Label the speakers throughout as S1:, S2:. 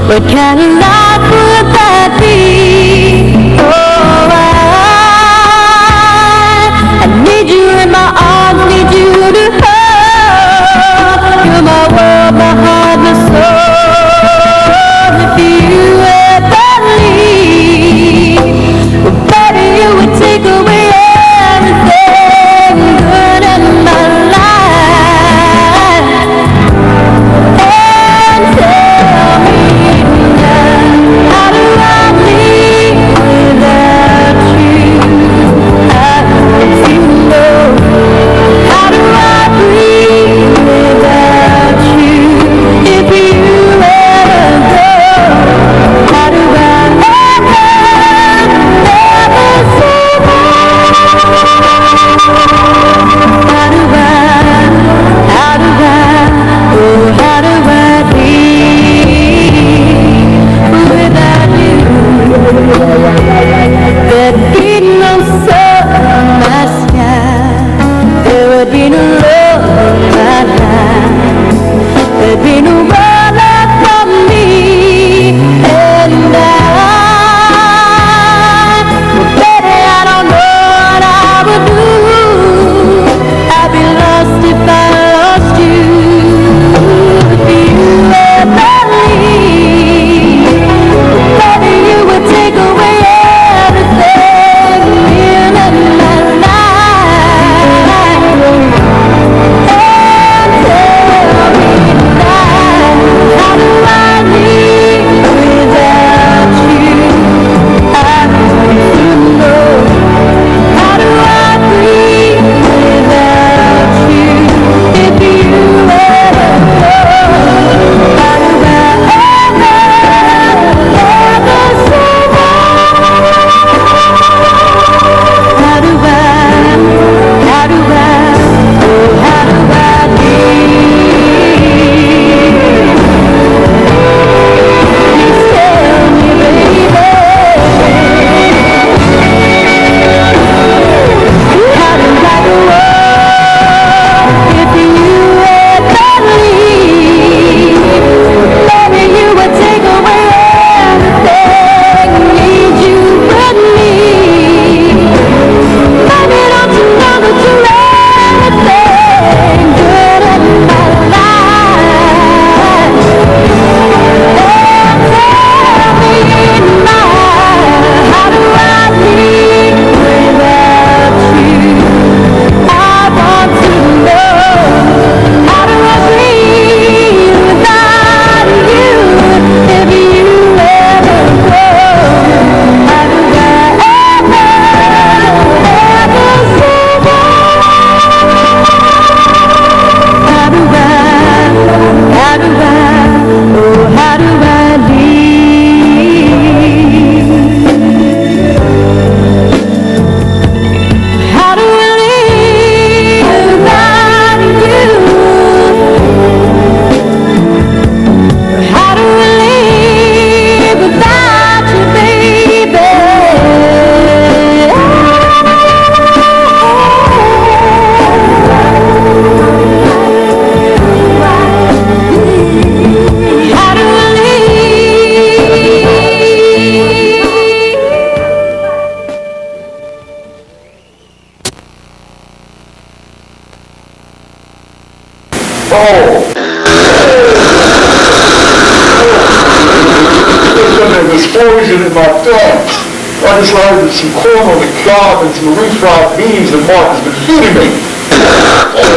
S1: What kind of life would that be? Oh, I need you in my arms, need you to hold. You're my world, my heart, my soul. If you ever leave, well, baby, you would take away everything good in my life. And tell me, how do I live without you? I want to know. How do I breathe without you? If you ever go, how do I ever survive? How do I, oh, how do I live without you? There'd be no sun in my sky. There would be no love in my life. There'd be no one left for me. And well, baby, I don't know what I would do. I'd be lost if I lost you. If you ever leave, baby, you would take away everything in my life. And tell me now, how do I live without you? I want to know. How do I breathe without you? If you ever go, how do I ever survive? How do I, oh, how do I live? Please tell me, baby. How do I go on if you ever leave? Baby, you would take away everything. Need you with me. Baby, don't you know that you're everything good in my life? And tell me now, how do I live without you? I want to know. How do I breathe without you? If you ever go, how do I ever survive? How do I, oh, how do I live? How do I live without you? How do I live without you, baby? How do I
S2: There's been an explosion in my pants. I decided that some corn on the cob and some refried beans that Mark has been feeding me. It's so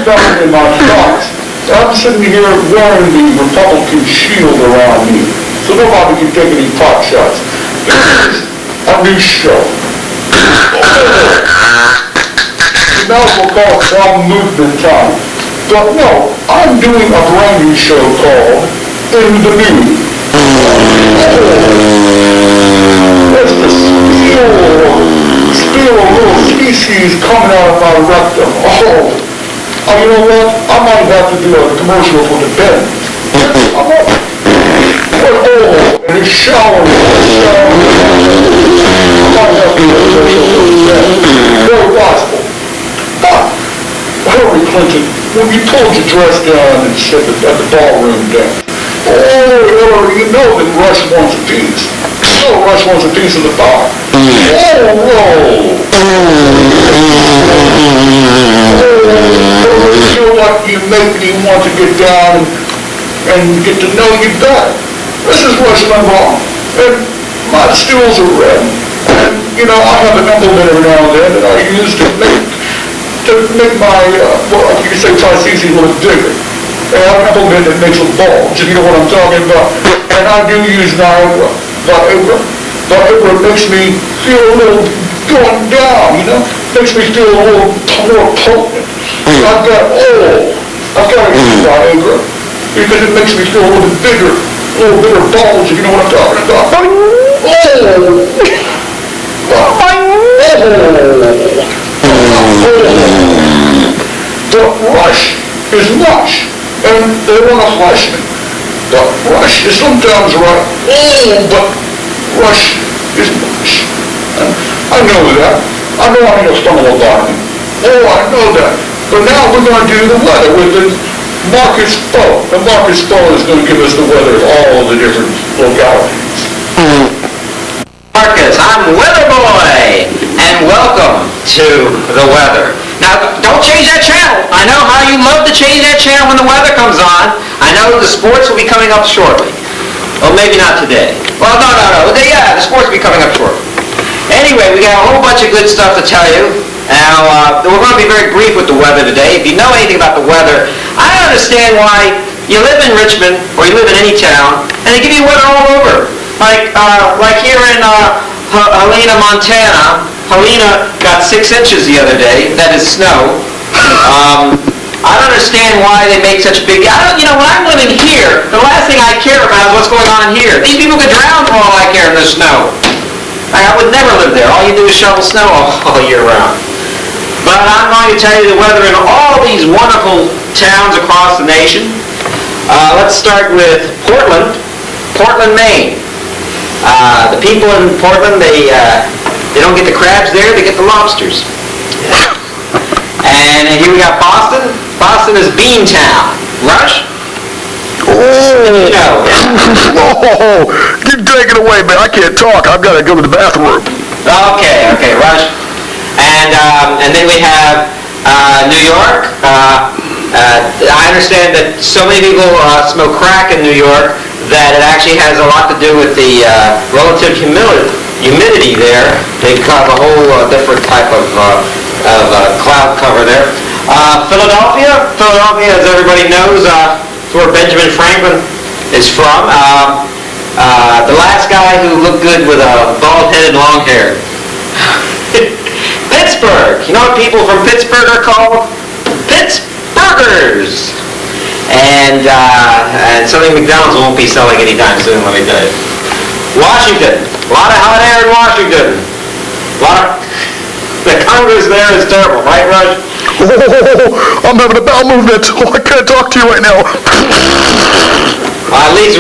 S2: down in my thoughts. I'm sitting here wearing the Republican shield around me, so nobody can take any pot shots. This is a new show. Now we'll call it some movement time. But no, I'm doing a brand new show called In the Mood. That's the spill of little species coming out of my rectum. Oh, you know what? I might have to do a commercial for the bed. And it's showering. I might have to do a commercial for the bed. Very possible. But, Hillary Clinton, when you pulled your dress down and said at the ballroom dance, oh, you know that Rush wants a piece. You know Rush wants a piece of the bar. I feel like you make me want to get down and get to know you better. This is Rush Limbaugh, and my stools are red. And, you know, I have an implement every now and then that I use to make my, well, you can say Tarsisi look bigger. And I have an implement that makes a bulge, if you know what I'm talking about. And I do use Viagra. Viagra makes me feel a little going down, you know? Makes me feel a little more potent. I've got to use Viagra because it makes me feel a little bit bigger, a little bigger bulge, if you know what I'm talking about. The Rush is mush, and they want to flush me. The Rush is sometimes right, but Rush is mush. And I know that. I know I need a stumble bottom. I know that. But now we're going to do the weather with the Marcus Poe. The Marcus Poe is going to give us the weather of all the different localities.
S3: Marcus, I'm Weather Boy, and welcome to the weather. Now, don't change that channel. I know how you love to change that channel when the weather comes on. I know the sports will be coming up shortly. Well, maybe not today. Well, no. Yeah, the sports will be coming up shortly. Anyway, we got a whole bunch of good stuff to tell you. Now, we're going to be very brief with the weather today. If you know anything about the weather, I understand why you live in Richmond, or you live in any town, and they give you weather all over. Like here in Helena, Montana, Helena got 6 inches the other day. That is snow. I don't understand why they make such big... when I'm living here, the last thing I care about is what's going on here. These people could drown for all I care in the snow. I would never live there. All you do is shovel snow all year round. But I'm going to tell you the weather in all these wonderful towns across the nation. Let's start with Portland, Maine. The people in Portland, they don't get the crabs there, they get the lobsters. And here we got Boston. Boston is Beantown. Rush? No.
S2: Keep taking it away, man. I can't talk. I've got to go to the bathroom.
S3: Okay, Rush. And then we have New York. I understand that so many people smoke crack in New York that it actually has a lot to do with the relative humidity there. They've got a whole different type of cloud cover there. Philadelphia, as everybody knows, is where Benjamin Franklin is from. The last guy who looked good with a bald head and long hair. Pittsburgh. You know what people from Pittsburgh are called? Pittsburghers. And something McDonald's won't be selling anytime soon, let me tell you. Washington. A lot of hot air in Washington. The Congress there is terrible, right, Rush?
S2: I'm having a bowel movement. I can't talk to you right now.
S3: At least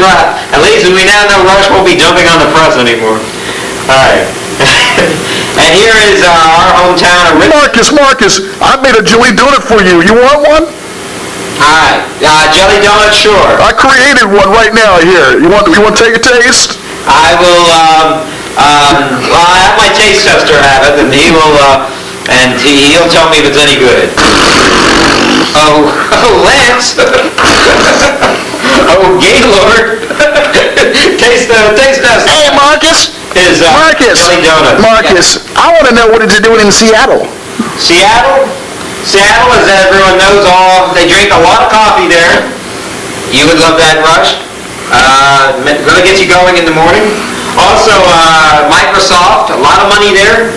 S3: we now know Rush won't be jumping on the press anymore. All right. And here is our hometown of Richmond.
S2: Marcus, I made a jelly donut for you. You want one?
S3: Alright, jelly donut, sure.
S2: I created one right now here. You want to take a taste?
S3: I will, I have my taste tester have it, and he'll tell me if it's any good. Oh, Lance. Gaylord. Taste test.
S2: Hey, Marcus.
S3: Jelly donut.
S2: Marcus, yeah. I want to know what is it doing in Seattle?
S3: Seattle, as everyone knows, they drink a lot of coffee there. You would love that, Rush. Going to get you going in the morning. Also, Microsoft, a lot of money there.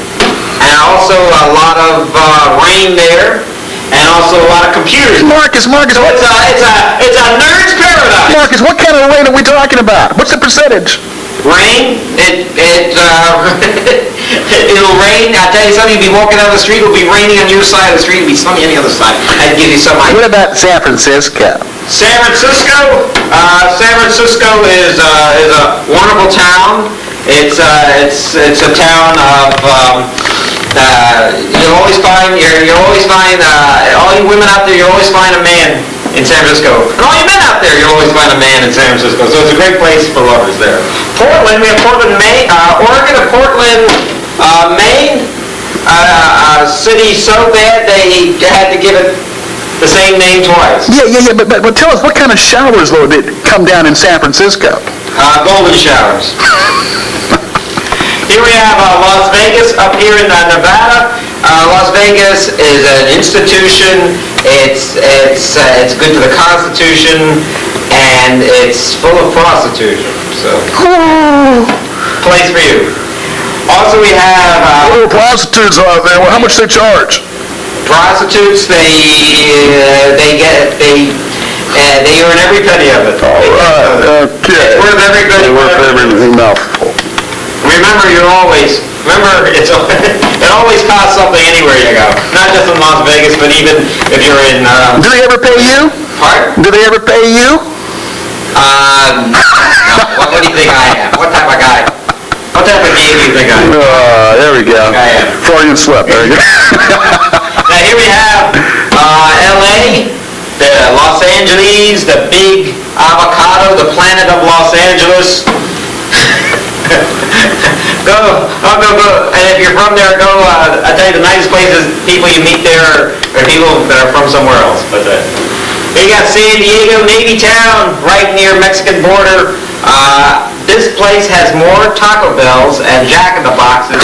S3: And also a lot of rain there. and also a lot of computers.
S4: Marcus,
S3: So it's a nerd's paradise.
S4: Marcus, what kind of rain are we talking about? What's the percentage?
S3: Rain, it'll rain. I tell you something, you'll be walking down the street, it'll be raining on your side of the street, it'll be sunny on the other side. I'd give you some idea.
S4: What about San Francisco?
S3: San Francisco is a wonderful town. It's a town of you'll always find all you women out there. You'll always find a man in San Francisco, and all you men out there. You'll always find a man in San Francisco. So it's a great place for lovers there. Portland, we have Portland, Maine, Oregon, and Portland, Maine. A city so bad they had to give it the same name twice.
S4: Yeah, but tell us, what kind of showers, though, did come down in San Francisco?
S3: Golden showers. Here we have Las Vegas up here in Nevada. Las Vegas is an institution. It's good to the Constitution, and it's full of prostitution. So, place for you. Also, we have
S4: What prostitutes are there? Well, how much they charge?
S3: prostitutes. They earn every penny of it.
S4: All right, okay.
S3: It's worth every penny.
S4: It's worth every mouthful.
S3: Remember, it always costs something anywhere you go. Not just in Las Vegas, but even if you're in.
S4: Do they ever pay you?
S3: Pardon?
S4: Do they ever pay you?
S3: No. What do you think I am? What type of guy? What type of game do you think I am?
S4: There we go.
S3: I am.
S4: Freudian slip. There you go.
S3: Now here we have L.A., the Los Angeles, the big avocado, the planet of Los Angeles. Go. And if you're from there, go. I tell you, the nicest places, people you meet there are people that are from somewhere else. But you got San Diego, Navy Town, right near Mexican border. This place has more Taco Bells and Jack in the Boxes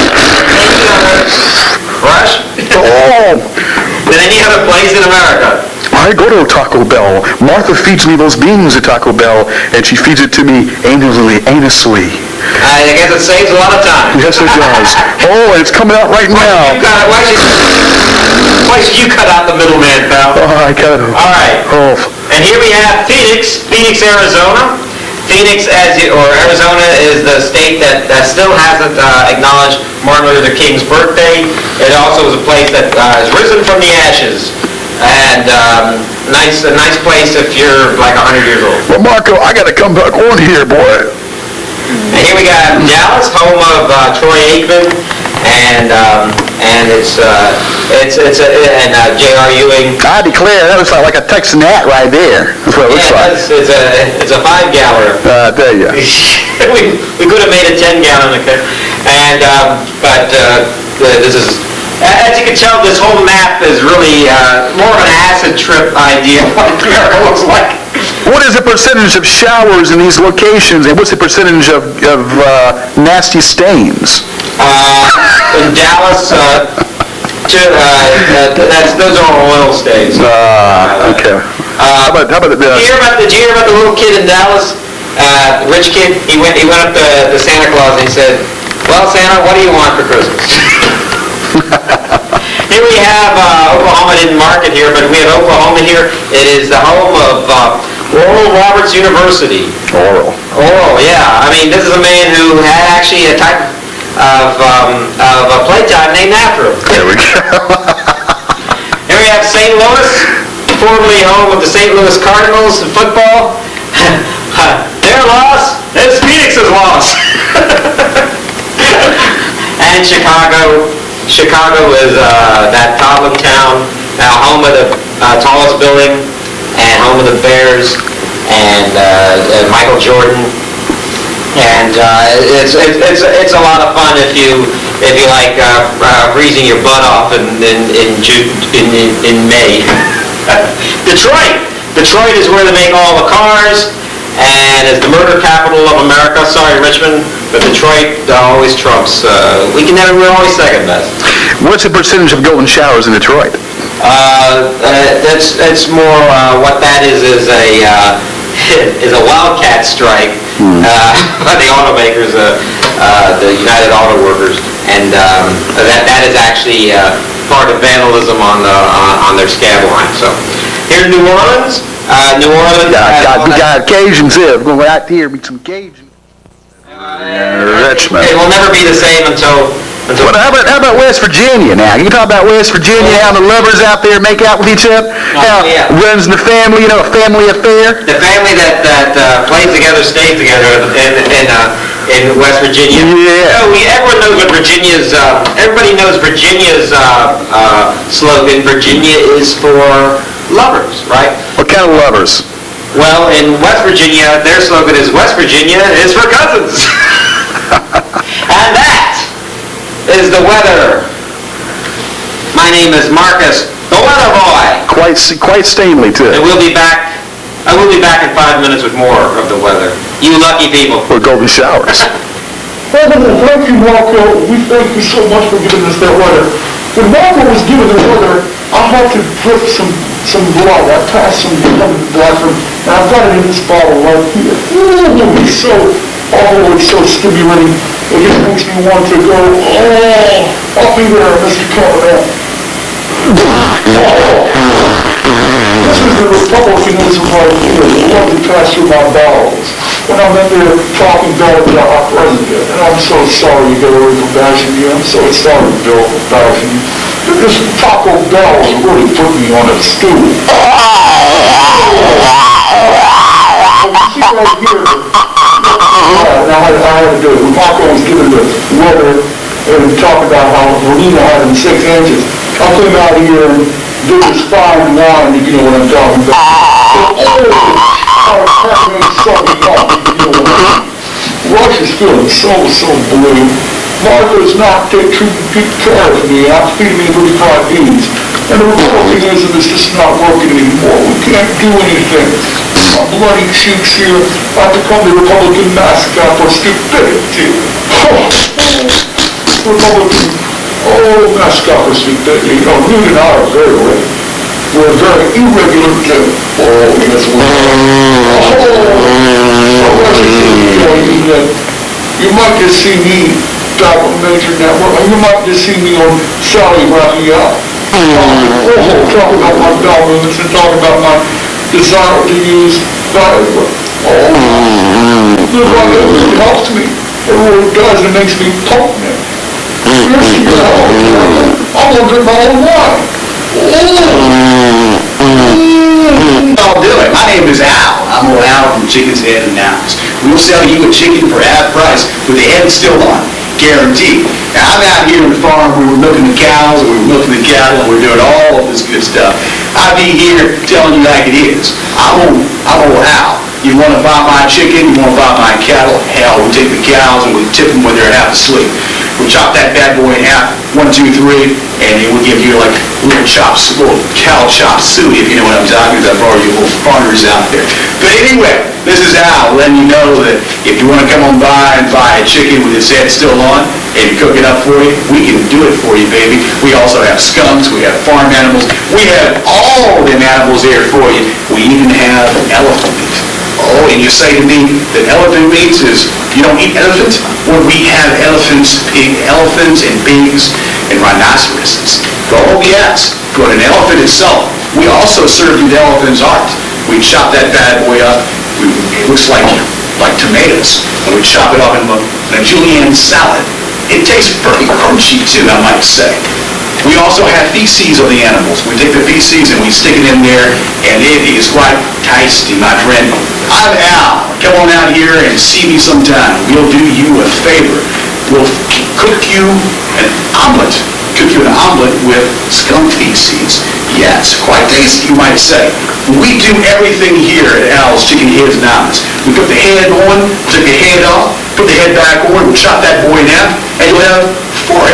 S3: than any other place in America.
S4: I go to Taco Bell. Martha feeds me those beans at Taco Bell, and she feeds it to me anusously.
S3: I guess it saves a lot of time.
S4: Yes, it does. Oh, and it's coming out right now.
S3: Why should you cut out the middleman, pal?
S4: Oh, I got it.
S3: All right.
S4: Oh.
S3: And here we have Phoenix, Arizona. Arizona is the state that still hasn't acknowledged Martin Luther King's birthday. It also is a place that has risen from the ashes. And a nice place if you're like 100 years old.
S4: Well, Marco, I got to come back on here, boy.
S3: And here we got Dallas, home of Troy Aikman, and J.R. Ewing.
S4: I declare, that looks like a Texan hat right there. That's what it looks like.
S3: It's a 5-gallon.
S4: I tell you.
S3: we could have made a 10-gallon, and this is. As you can tell, this whole map is really more of an acid trip idea of what America looks like.
S4: What is the percentage of showers in these locations, and what's the percentage of nasty stains?
S3: In Dallas, those are oil stains.
S4: Okay. How about
S3: Did you hear about the little kid in Dallas? The rich kid. He went up to Santa Claus and he said, "Well, Santa, what do you want for Christmas?" Here we have Oklahoma. Didn't mark it here, but we have Oklahoma here. It is the home of Oral Roberts University. Oral, yeah. I mean, this is a man who had actually a type of a playtime named after him.
S4: There we go.
S3: Here we have St. Louis, formerly home of the St. Louis Cardinals in football. Their loss is Phoenix's loss. And Chicago. Chicago is that toddler town, home of the tallest building, and home of the Bears, and Michael Jordan. And it's a lot of fun if you like freezing your butt off in May. Detroit is where they make all the cars, and it's the murder capital of America. Sorry, Richmond, but Detroit always trumps. We're always second best.
S4: What's the percentage of golden showers in Detroit?
S3: That's more what that is a wildcat strike by the automakers, the United Auto Workers. And that is actually part of vandalism on their scab line. So here's New Orleans. New Orleans.
S4: We got Cajuns here. We're going out here meet some Cajuns. Richmond.
S3: It will never be the same until.
S4: Well, how about West Virginia now? You can talk about West Virginia, how the lovers out there make out with each other, how runs in the family, a family affair.
S3: The family that plays together stays together in West Virginia.
S4: Yeah.
S3: Everyone knows what everybody knows Virginia's slogan. Virginia is for lovers, right?
S4: What kind of lovers?
S3: Well, in West Virginia, their slogan is West Virginia is for cousins. And that is the weather. My name is Marcus, the weather boy.
S4: Quite stanely, too.
S3: And we'll be back. I will be back in 5 minutes with more of the weather. You lucky people.
S4: Or golden showers.
S2: Thank you, Marco. We thank you so much for giving us that weather. When Marco was given the weather, I had to drip some blood. I passed some blood in the bathroom, and I've got it in this bottle right here. It's so stimulating. It just makes me want to go, I'll be there, Mr. Carter. This is the Republicanism right here. The love to pass through my bowels. When I'm in there talking bad about our president, and I'm so sorry you got away from bashing me. I'm so sorry, Bill, for bashing you. This Taco Bell really put me on a stool. You see right here, I had to do it. When Marco was given the weather and talked about how Molina had him 6 inches, I came out here and did this fine wine, if you know what I'm talking about. Rush is feeling so blue. Marco's not taking care of me. I'm feeding me with fried beans. And the Republicanism is just not working anymore. We can't do anything. My bloody cheeks here. I become the Republican mascot for stupidity. Republican, mascot for stupidity. Newt and I are very ready. We're very irregular too. Yes, we are. You might just see me back on Major Network, or you might just see me on Sally Raphael. Talk about my bowel movements and talk about my desire to use Viagra. It really helps me. It really does. It makes me potent. I'm gonna drink my own wine.
S5: I'll do it. My name is Al. I'm old Al from Chicken's Head and Nouns. We'll sell you a chicken for half price with the head still on. Guaranteed. Now, I'm out here on the farm. We were milking the cows, and we were milking the cattle, and we're doing all of this good stuff. I'll be here telling you like it is. I'm old Al. You want to buy my chicken, you want to buy my cattle, hell, we take the cows and we tip them when they're half asleep. We'll chop that bad boy in half, 1, 2, 3, and it will give you like little chops, little cow chop suey, if you know what I'm talking about, for all you little farmers out there. But anyway, this is Al letting you know that if you want to come on by and buy a chicken with its head still on and cook it up for you, we can do it for you, baby. We also have skunks, we have farm animals, we have all them animals here for you. We even have elephant meat. Oh, and you say to me that elephant meat is, you don't eat elephants? Well, we have elephants and pigs and rhinoceroses. Oh, yes, but an elephant itself. We also serve you the elephant's heart. We chop that bad boy up. It looks like tomatoes. And we chop it up in a julienne salad. It tastes pretty crunchy, too, I might say. We also have feces of the animals. We take the feces and we stick it in there, and it is quite tasty, my friend. I'm Al. Come on out here and see me sometime. We'll do you a favor. We'll cook you an omelet. Cook you an omelet with skunk feces. Yes, quite tasty, you might say. We do everything here at Al's Chicken Heads and Eyes. We put the head on, took the head off, put the head back on, we chop that boy in half, and you'll have four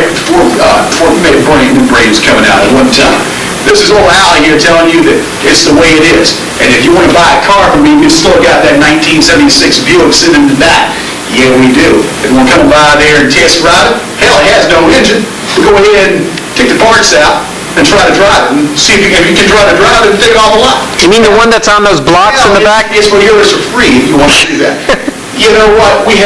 S5: brains coming out at one time. This is old Al here telling you that it's the way it is. And if you want to buy a car from me, we still got that 1976 Buick sitting in the back. Yeah, we do. If you want to come by there and test ride it, hell, it has no engine. We'll go ahead and take the parts out and try to drive it and see if you can try to drive it and take it off a lot.
S3: You mean the one that's on those blocks in the back?
S5: It's for yours for free if you want to do that. You know what? We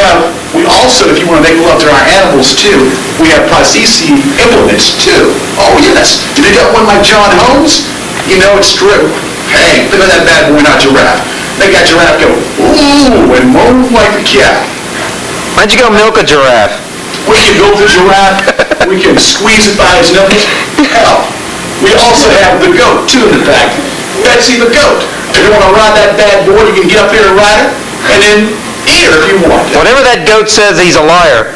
S5: also, if you want to make love to our animals too, we have prosthesis implements too. Oh yes. You got one like John Holmes? You know it's true. Hey, look at that bad boy, not giraffe. They got giraffe go, ooh, and moan like a cat.
S4: Why'd you go milk a giraffe?
S5: We can milk the giraffe. We can squeeze it by his nipples. Hell, we also have the goat too, in fact. Betsy the goat. If you want to ride that bad boy, you can get up here and ride it, and then eat her if you want.
S4: Whatever that goat says, he's a liar.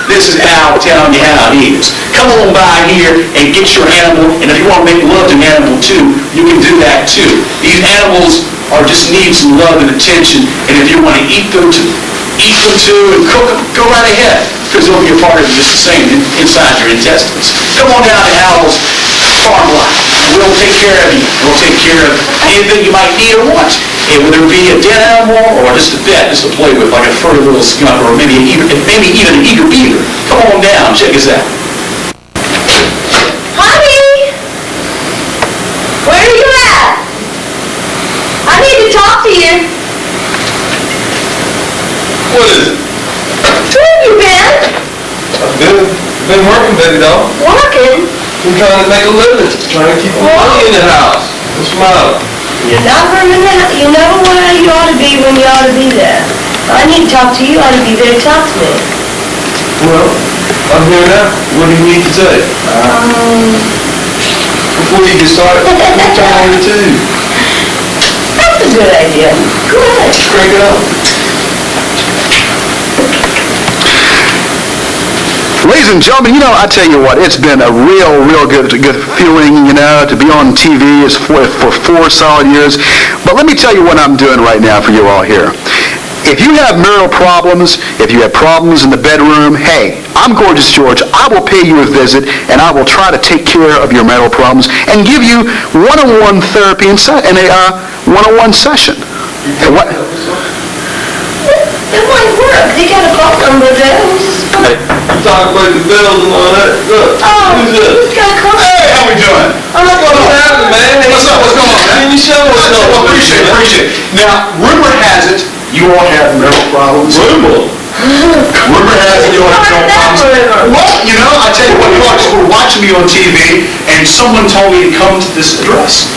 S5: This is Al telling you how it is. Come on by here and get your animal, and if you want to make love to an animal too, you can do that too. These animals are just need some love and attention, and if you want to eat them too and cook them, go right ahead, because they'll be a part of it just the same inside your intestines. Come on down to Al's farm lot. We'll take care of you. We'll take care of anything you might need or want. And whether it be a dead animal or just a pet, just to play with, like a furry little skunk or maybe even an eager beaver. Come on down, check us out.
S6: Honey! Where are you at? I need to talk to you.
S7: What is it?
S6: Where have you been?
S7: I've been working, baby doll.
S6: Working?
S7: I'm trying to make a living, trying to keep my money in the house. What's the matter?
S6: You're never where you ought to be when you ought to be there. I need to talk to you. I ought to be there to talk to me.
S7: Well, I'm here now. What do you need to say? Before you get started, I'm talking to you.
S6: That's a good idea. Go ahead.
S7: Crank it up.
S4: Ladies and gentlemen, I tell you what, it's been a real good feeling, to be on TV for 4 solid years. But let me tell you what I'm doing right now for you all here. If you have marital problems, if you have problems in the bedroom, hey, I'm Gorgeous George. I will pay you a visit, and I will try to take care of your marital problems and give you one-on-one therapy and a one-on-one session. And what?
S6: It might work. They got a phone number there.
S7: Hey, you talking about the bills and all that? Look, who's this?
S6: Who's got a call?
S5: Hey, how we doing?
S7: What's happening, man?
S5: What's up? What's going on, man?
S7: Can you show what's going on?
S5: Appreciate it. Now, rumor has it you all have marital problems.
S7: Rumor
S5: Rumor has it you all have marital problems. Well, I tell you what, you all just were watching me on TV, and someone told me to come to this address.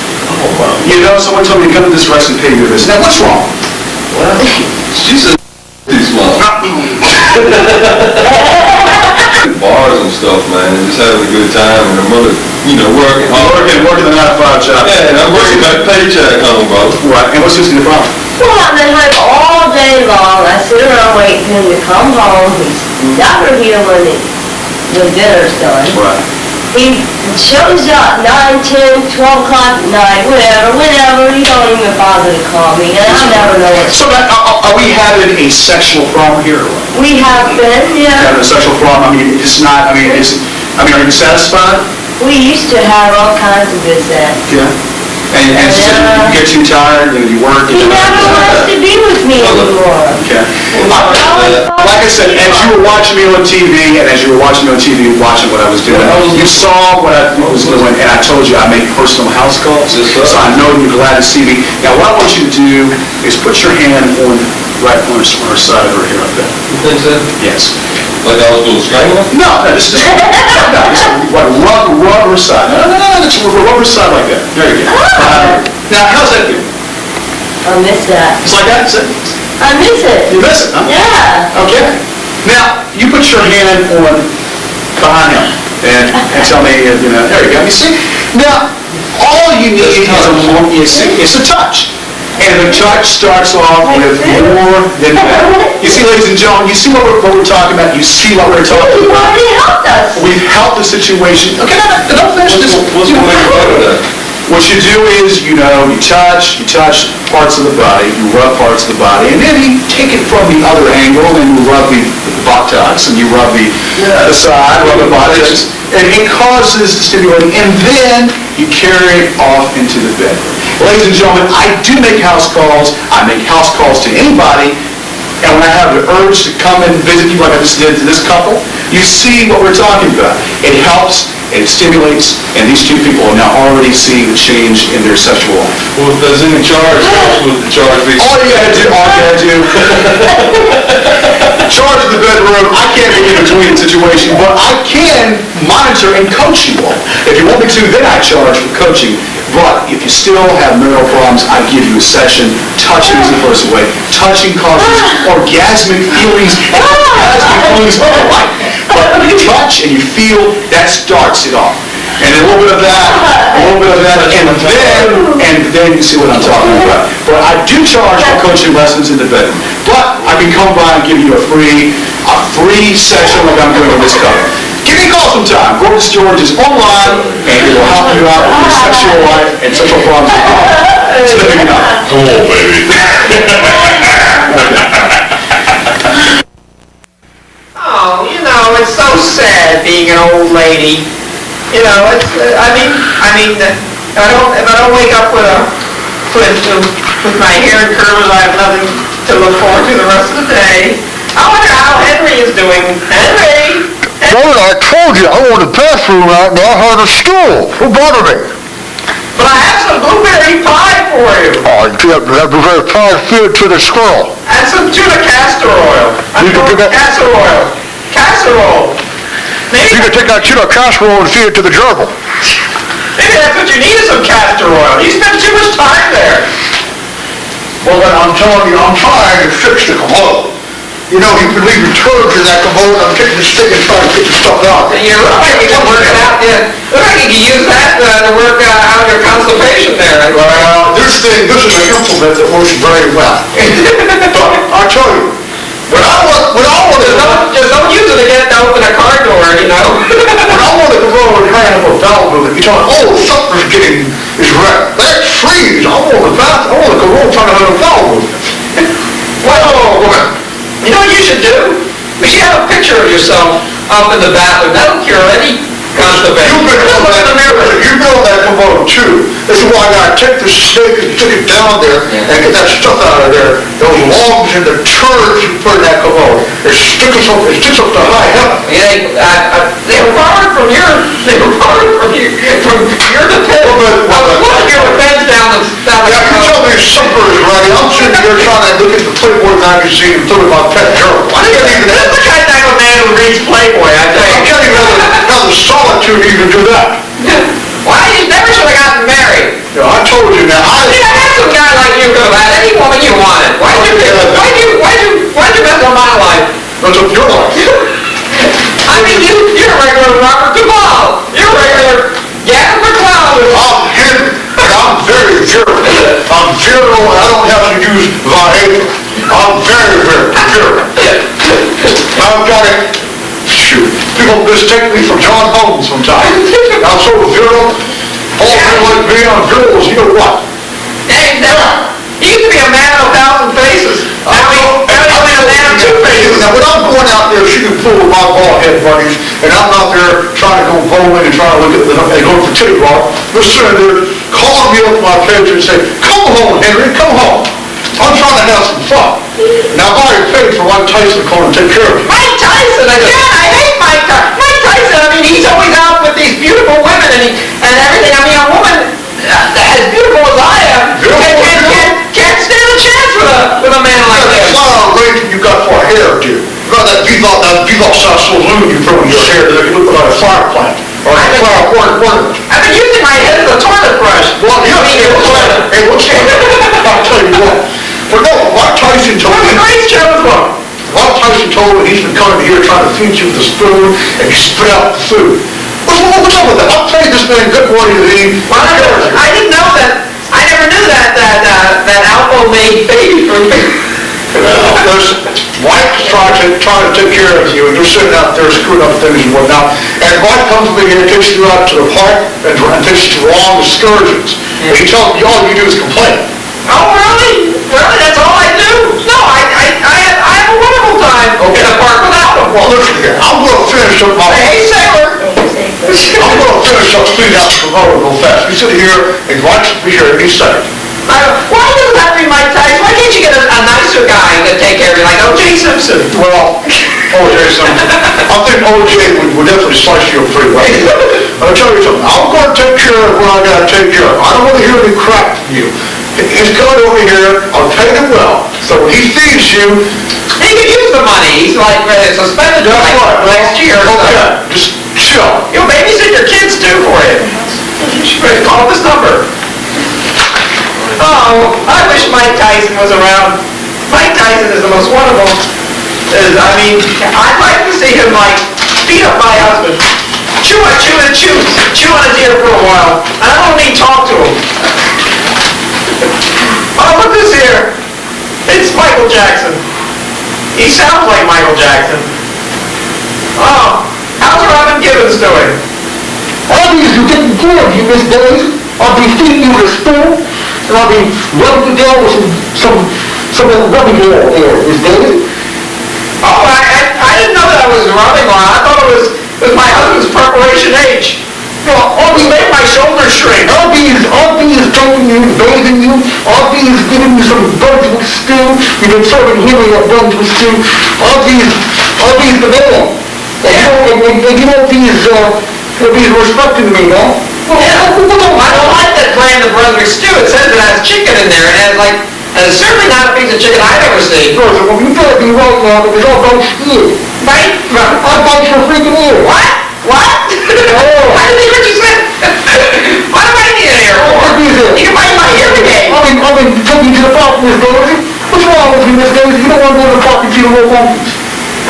S5: Someone told me to come to this address and pay you a visit. Now, what's wrong?
S7: Well, she's a small. Bars and stuff, man, and just having a good time, and her mother, working hard.
S5: Working the 9-to-5 job.
S7: Yeah, and I'm working that paycheck home, bro.
S5: Right, and what's this the problem?
S6: Well, I've been home all day long. I sit around waiting for him to come home. He's never here when the dinner's done.
S5: Right.
S6: He shows up 9, 10, 12 o'clock at night, whenever. He don't even bother to call me, and I never know it.
S5: So, are we having a sexual problem here? Or what?
S6: We have been, yeah.
S5: Having a sexual problem? It's not, are you satisfied?
S6: We used to have all kinds of good sex.
S5: Yeah. And so you get too tired, you work.
S6: He never wants to be with me anymore.
S5: Okay. Like I said, as you were watching me on TV, and as you were watching me on TV, watching what I was doing, you saw what I was doing, and I told you I make personal house calls, so I know you're glad to see me. Now, what I want you to do is put your hand on right on her side of her hair like that.
S7: You think so?
S5: Yes.
S7: Like I was doing strangling?
S5: No, just rub her side. No, just rub her side like that. There you go. Now, how's that feel?
S6: I miss that.
S5: It's like that?
S6: I miss it.
S5: You miss it, huh?
S6: Yeah.
S5: Okay. Now, you put your hand on behind him and tell me, there you go. You see? Now, all you need is a touch. And the touch starts off with more than that. You see, ladies and gentlemen, you see what we're talking about? You see what we're talking
S6: You've
S5: about?
S6: already helped us.
S5: We've helped the situation. Okay, don't finish this.
S7: What's the way to do that?
S5: What you do is, you touch parts of the body, you rub parts of the body, and then you take it from the other angle, and you rub the buttocks, and you rub the side, rub the buttocks, and it causes stimulating, and then you carry it off into the bedroom. Ladies and gentlemen, I do make house calls. I make house calls to anybody, and when I have the urge to come and visit you like I just did to this couple, you see what we're talking about. It helps. It stimulates, and these two people are now already seeing a change in their sexual life.
S7: Well, if there's any charge, what would the charge be?
S5: All you gotta do bedroom. I can't be in between the situation, but I can monitor and coach you all. If you want me to, then I charge for coaching. But if you still have marital problems, I give you a session. Touching is the first way. Touching causes orgasmic feelings and orgasmic feelings of life. But when you touch and you feel, that starts it off. And a little bit of that, and then you see what I'm talking about. But I do charge for coaching lessons in the bedroom. But I can come by and give you a free session like I'm doing with this couple. Give me a call sometime. Gorgeous George is online, and he will help you out with your sexual life and sexual problems. So let me know.
S7: Come on, baby.
S3: Oh, it's so sad being an old lady. It's, if I don't wake up with my hair in curls, I have nothing to look forward to the rest of the day. I wonder how Henry is doing. Henry!
S2: Brother, I told you, I'm in the bathroom right now, I had a stool. Who bothered me?
S3: But I have some blueberry pie for you.
S2: Oh, that blueberry pie feed to the squirrel.
S3: And some tuna castor oil.
S2: You can do that?
S3: Castor oil. Casserole.
S2: You can take that tuna casserole and feed it to the gerbil.
S3: Maybe that's what you need, is some castor oil. You spend too much time there.
S2: Well, then I'm telling you, I'm trying to fix the commode. You know, you can leave your turds in that commode, I'm taking the stick and trying to get the stuff out.
S3: You look like you can work it out. Look like you can use that to work out your constipation there.
S2: Well, this is an implement that works very well. But I tell you, when I want to
S3: Just don't use it again to open a car door,
S2: when I want to go and hand up a valve movement, you tell me, oh, something's is wrecked. That's freeze. I want to go and try to have a valve movement. Well, woman.
S3: You know what you should do? We should have a picture of yourself up in the bathroom. That'll cure any constipation.
S2: You've been on that commode too. This is why I gotta take the stick and stick it down there and get that stuff out of there. Those lungs and the turds you put in that commode. It sticks up to high heaven.
S3: They were borrowed from your dependence. I was looking at your fence down the
S2: Yeah, you tell me supper is ready. I'm sitting here trying to look at the Playboy magazine and think about pet journal. I can't even
S3: This is the kind of man who reads Playboy, I tell you.
S2: I can't even have the solitude to even do that.
S3: Why you never should have gotten married?
S2: Yeah, I told you now.
S3: I had some guy like you could have had any woman you wanted. Why'd you mess up my life?
S2: That's up your life.
S3: I mean, you're a regular Robert Duvall. You're a regular Gavin McCloud.
S2: I'm Henry, and I'm very virile. I'm virile, and I don't have to use Viagra. I'm very, very virile. I've got it. Shoot, people mistake me for John Holmes sometimes. I'm so virile. All men like me on girls, you know what?
S3: Hey, he used to be a man of 1,000 faces. Now he's only a man of 2 faces.
S2: Now, when I'm going out there shooting pool with my ball head buddies, and I'm out there trying to go bowling and trying to look at and going for titty bar, they're sitting there calling me up my page and say, come home, Henry, come home. I'm trying to have some fun. Now, I've already paid for Mike Tyson to come and take care of me.
S3: Mike Tyson again? I hate Mike Tyson. Mike Tyson, I mean, he's always out with these beautiful women and everything. I mean, a woman as beautiful as I am can't stand a chance with a man like this.
S2: It's not an arrangement you got for a hairdo. You got that Bebop-style saloon you put in your hair that you look like a fire plant. Or a fire ornament.
S3: I've been using my head as a toilet brush.
S2: Well, yeah, hey, what's I'll tell you what. But no, Mike Tyson told me.
S3: Mike
S2: Tyson told me he's been coming here trying to feed you with a spoon and you spit out the food. What's up with that? I'll pay this man good money to eat.
S3: Well, I didn't know that. I never knew that Alpo made baby food.
S2: There's Mike's trying to take care of you, and you're sitting out there screwing up things and whatnot. And Mike comes to me and takes you out to the park and takes you to long excursions. And he tells me all you do is complain.
S3: Oh, really? Really? That's all I do? No, I have a wonderful time in the park without him.
S2: Well, listen here. I'm going to finish up my...
S3: Hey, sailor!
S2: I'm going to finish up cleaning out the promoter real fast. You sit here and Mike's be here any second.
S3: Why does it have to be Mike Tyson? Why can't you get a nicer guy to take care of you, like O.J. Simpson?
S2: Well, O.J. Simpson. I think O.J. would definitely slice you up pretty well. I'll tell you something. I'm going to take care of what I got to take care of. I don't want to hear any crap from you. He's coming over here. I'll pay him well. So when he feeds you...
S3: He could use the money. He's he's like suspended for like last year or so.
S2: Okay, just chill.
S3: You'll babysit your kids too for you. Call this number. Oh, I wish Mike Tyson was around. Mike Tyson is the most wonderful. I'd like to see him like beat up my husband. Chew on his ear for a while. And I don't need to talk to him. Oh, look this here. It's Michael Jackson. He sounds like Michael Jackson. Oh, how's Robin Gibbons doing?
S8: Obviously, you're taking care of you, Miss Daisy. I'll be feeding you with a spoon, and I'll be rubbing you down with some rubbing oil there, Miss Daisy.
S3: Oh, I didn't know that I was rubbing on. I thought it was my husband's preparation H. I'll be making my shoulders shrink.
S8: I'll be taking you, bathing you. I'll be giving you some Brunswick stew. You've been serving him with Brunswick stew. I'll be the man. And you know, he's respecting me, no?
S3: Yeah, I don't like that brand of Brunswick stew. It says it has chicken in there. And it's certainly not a piece of chicken I've ever seen.
S8: Well, you better be right now because I'll bite your ear.
S3: Right?
S8: I'll bite your freaking ear.
S3: What? I didn't hear what you said. What am I need an ear for? You can bite my ear again.
S8: I've been taking you to the park, Miss Daisy. What's wrong with you, Miss Daisy? You don't want to go to the park and see the little monkeys.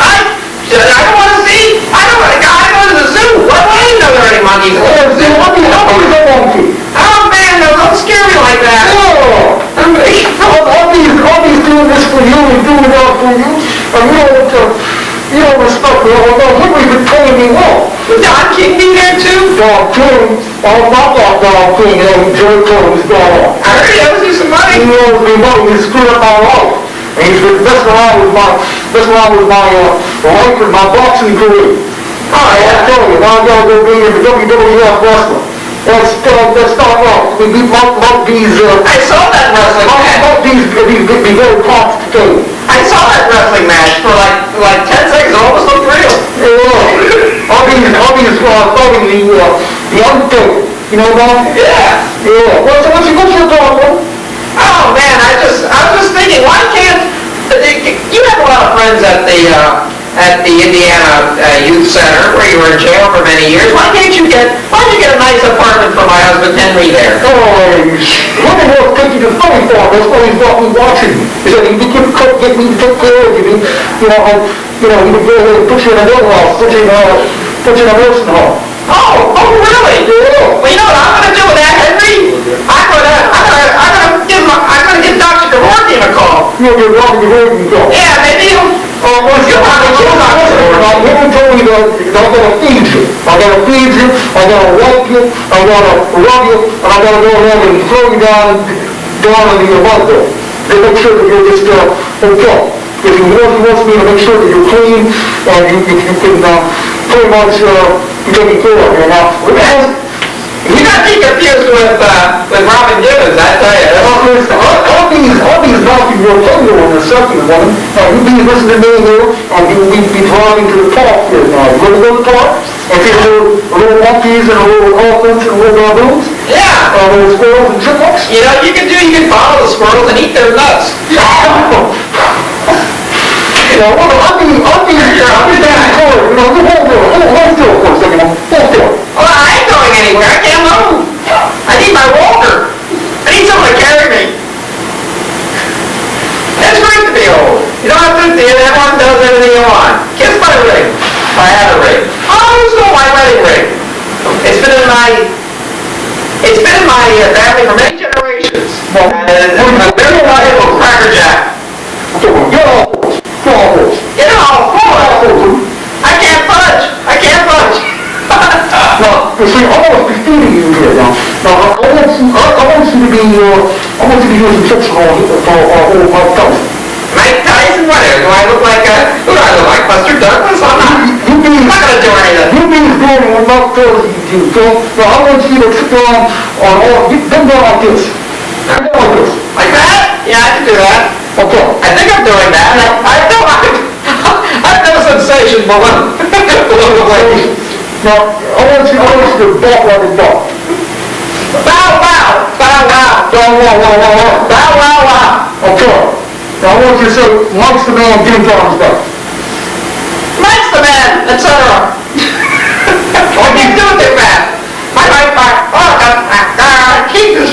S3: I don't want to see. I don't want to go to the zoo. Why do you know there are any monkeys in the zoo?
S8: I'll be a monkey.
S3: Oh man, no, don't scare me like that.
S8: Oh, I'll be doing this for you and doing that for you. And you don't respect me. Although Henry's been paying me well.
S3: Would Don King be there too?
S8: Don King? Oh, not that Don King. Jerry Combs gone.
S3: I heard he owes you some money.
S8: He owes me money. He screwed up my life. And he's been messing around with my life and my boxing career. I tell you, now I gotta go be in the WWF wrestling. That's not wrong. We beat Mike B's,
S3: I saw that wrestling match.
S8: Mike B's be very complicated.
S3: I saw that wrestling match for like 10 seconds. It almost looked real.
S8: Yeah. I'll be fighting the Undertaker. You know that?
S3: Yeah.
S8: Yeah. What's your problem?
S3: Oh man, I was just thinking, why can't you have a lot of friends at the Indiana Youth Center where you were in jail for many years? Why don't you get a nice apartment for my husband Henry there?
S8: Oh, what the hell take you to funny farm? That's why he's got me watching. He said he could get me to take care of you. He would go ahead and put you in a little house, put you in a nursing home.
S3: Oh, really?
S8: Yeah.
S3: Well, you know what I'm going to do with that, Henry? I'm going to give Dr. Kevorkian a call.
S8: You'll get Robin Kevorkian a call.
S3: Yeah, maybe he'll kill Dr. Kevorkian.
S8: Let me tell you that I'm going to feed you. I'm going to feed you, I'm going to wipe you, I'm going to rub you, and I'm going to go ahead and throw you down into your mud there. To make sure that you're just okay. If he wants me to make sure that you're clean and you can pretty much be taken care of.
S3: You got to be confused with Robin Gibbons, I tell you.
S8: I'll be knocking your finger on the second one. You'll be listening to me here, and you'll be driving to the park here now. You want to go to the park? And see little monkeys and little elephants and little baboons?
S3: Yeah.
S8: Little squirrels and chipmunks?
S3: You can follow the squirrels and eat their nuts.
S8: I'll be down the corner. Hold still for a second. Hold still.
S3: Well, I ain't going anywhere. I can't move. I need my walker. I need someone to carry me. It's great to be old. You don't have to, everyone does everything you want. Kiss my ring. I had a ring. Oh, it's not my wedding ring. It's been in my family for many generations. And it's a very valuable Cracker Jack. Get all four. I can't fudge.
S8: Now, you see, I want to be feeding you here now. Now, I want you to be using tricks for old Mike Tyson.
S3: Mike Tyson? Whatever. Do I look like who do I look like? Buster Douglas? I'm not going to do anything.
S8: You be doing what Mike tells you to do, okay? Now, I want you to sit down on all, them down like this. Come down like this.
S3: Like that? Yeah, I can do that.
S8: Okay.
S3: I think I'm doing that. I have no sensation below the waist.
S8: Now, I want you to bark like a dog.
S3: Bow wow! Bow wow!
S8: Bow wow, wow, wow, wow.
S3: Bow wow wow!
S8: Okay. Now I want you to say, Mike's the man, get him down his back.
S3: etc. What do you do with it, man? My teeth is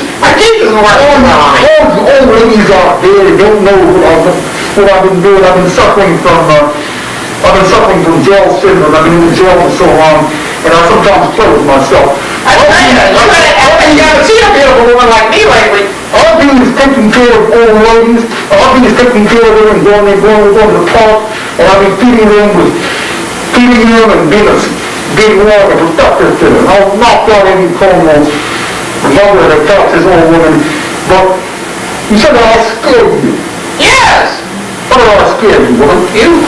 S3: working on me.
S8: All the old ladies out there don't know what I've been doing. I've been suffering from jail syndrome. I've been in jail for so long, and I sometimes play with myself.
S3: I tell you haven't seen a beautiful woman like me lately.
S8: All I do is taking care of old ladies. All I do is taking care of them and going to the park, and I've been feeding them and being warm and protective to them. I'll knock out any criminals, mother that attacks this old woman. But you said I scared you.
S3: Yes.
S8: What did I scare you, woman?
S3: You?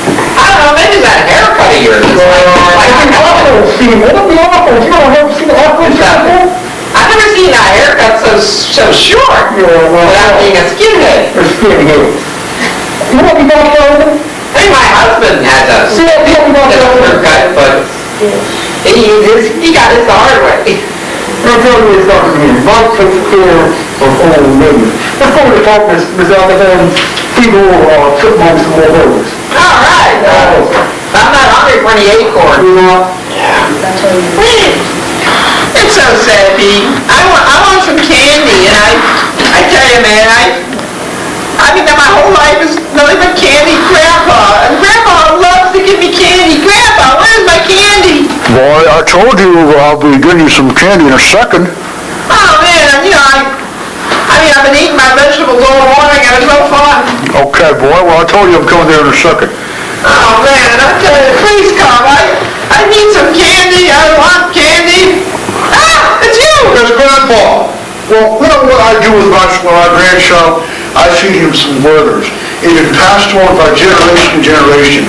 S3: I don't know, maybe that haircut of yours. It's
S8: I've been awful, Steve. What would be awful? You don't ever see the awful before?
S3: I've never seen a haircut so short without being a skinhead.
S8: A skinhead. You want me back there?
S3: I think my husband has a haircut, but he got it the hard way.
S8: I'll tell you something here. Mike takes care of old ladies. Let's go to the top, Miss Alabama. People chipmunks and more burgers.
S3: All right. I'm not hungry for any acorn.
S8: You know?
S3: It's so sad, Pete. I want some candy, and I tell you, man, I mean, my whole life is nothing but candy, Grandpa. And Grandpa loves to give me candy. Grandpa, where's my candy?
S4: Boy, I told you I'll be getting you some candy in a second.
S3: Oh, man, you know, I've been eating my vegetables all morning, and it's no fun.
S4: Okay, boy, well, I told you I'm coming there in a second.
S3: Oh, man, I tell you, please come. I need some candy. I want candy. Ah, it's you.
S2: It's Grandpa. Well, you know what I do with my grandchild? I feed him some Werther's. It is passed on by generation to generation.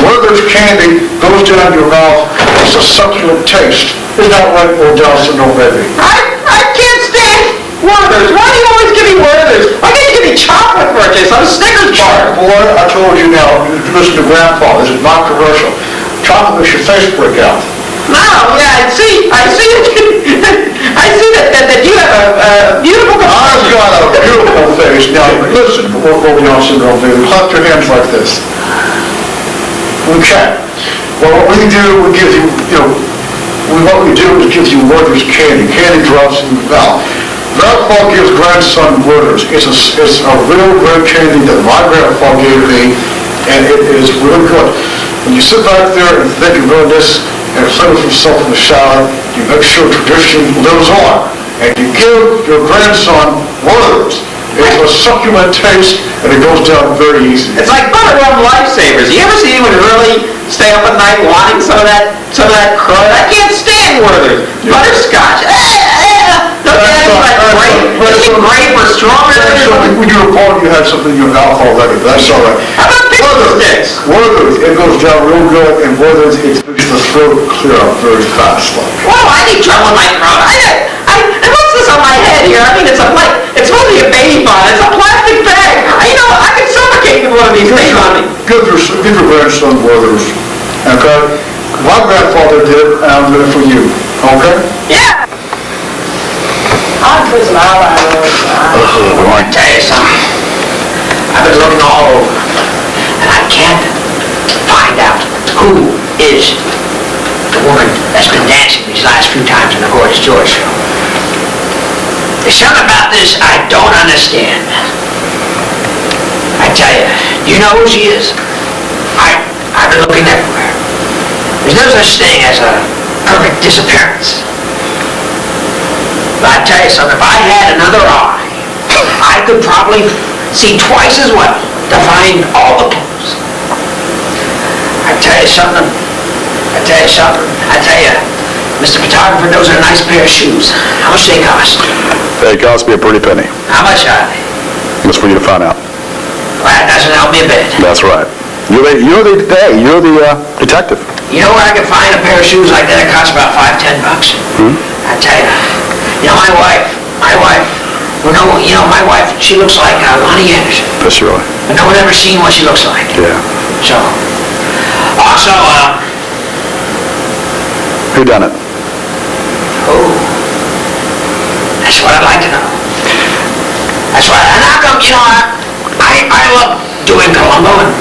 S2: Werther's candy goes down your mouth. It's a succulent taste. Isn't that right, old Delson, old baby?
S3: I can't stand Werther's. Why do you always give me Werther's? Why can't you give me chocolate for a taste? I'm a Snickers bar.
S2: Boy, I told you now, listen to Grandpa. This is not commercial. Chocolate makes your face break out.
S3: No, yeah, I see that you have a beautiful face.
S2: I've got a beautiful face. Now, listen, before we on syndrome, baby, clap your hands like this. Okay. Well, what we do, we give you, what we do is give you Werther's candy drops in the mouth. Grandpa gives grandson Werther's. It's a real great candy that my grandpa gave me, and it is really good. When you sit back there and think of doing this, and play with yourself in the shower, you make sure tradition lives on. And you give your grandson Werther's. It's a succulent taste, and it goes down very easy.
S3: It's like butter rum lifesavers. You ever see anyone really stay up at night wanting some of that crud? I can't stand Werther's. Butterscotch. Grape or strawberry.
S2: When you were born, you had something in your mouth already. That's all right.
S3: How about picnic sticks?
S2: Werther's, it goes down real good, and Werther's, it makes the throat clear up very fast.
S3: Well, I need trouble with my throat. And what's this on my head here? I mean, it's supposed to be a baby bun. It's a plastic bag. I could suffocate with one of these things on me.
S2: Give your grandson Werther's. Okay? My grandfather did, and I'm doing it for you. Okay?
S3: Yeah.
S6: I'll put some eyeliner on his eyes.
S3: I want to tell you something. I've been looking all over, and I can't find out who is the woman that's been dancing these last few times in the Gorgeous George show. There's something about this I don't understand. I tell you, you know who she is? I've been looking everywhere. There's no such thing as a perfect disappearance. But I tell you something, if I had another eye, I could probably see twice as well to find all the clues. I tell you, Mr. Photographer, those are a nice pair of shoes. How much they cost?
S4: They cost me a pretty penny.
S3: How much are they?
S4: That's for you to find out.
S3: Well, that doesn't help me a bit.
S4: That's right. You're the detective.
S3: You know where I can find a pair of shoes like that that cost about $5-10? I tell you, my wife, my wife, she looks like Lonnie Anderson.
S4: That's right.
S3: But no one ever seen what she looks like.
S4: Yeah.
S3: So, also,
S4: Who done it?
S3: oh, that's what I'd like to know. That's what, and how come, I love doing Columbo, and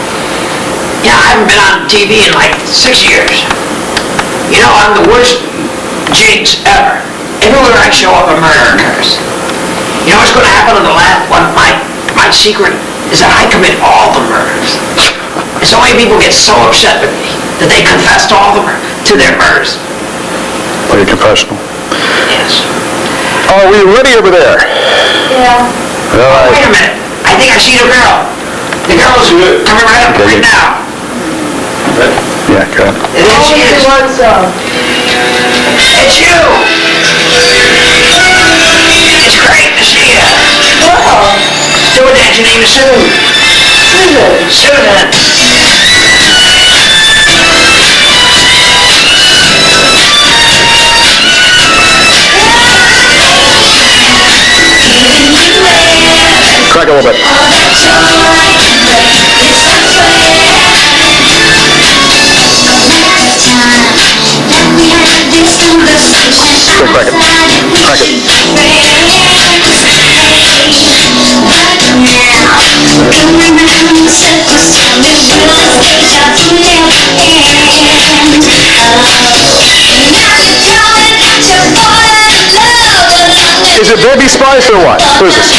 S3: Yeah, I haven't been on TV in like 6 years. You know, I'm the worst jinx ever. Everywhere I show up, a murder occurs. You know what's going to happen to the last one? My secret is that I commit all the murders. And so many people get so upset with me that they confess to to their murders.
S4: Like a confessional.
S3: Yes.
S4: Are we ready over there?
S6: Yeah.
S4: All right.
S3: Wait a minute. I think I see the girl. The girl's coming right up right now.
S4: Yeah, good.
S3: And there she is.
S6: One song.
S3: It's you! It's great to see you.
S6: Oh,
S3: Do it, Dad. Your name is Sue.
S6: Susan.
S3: Susan.
S4: Crack a little bit. Quick, crack it. Crack it. Is it Baby Spice or what? Who's this?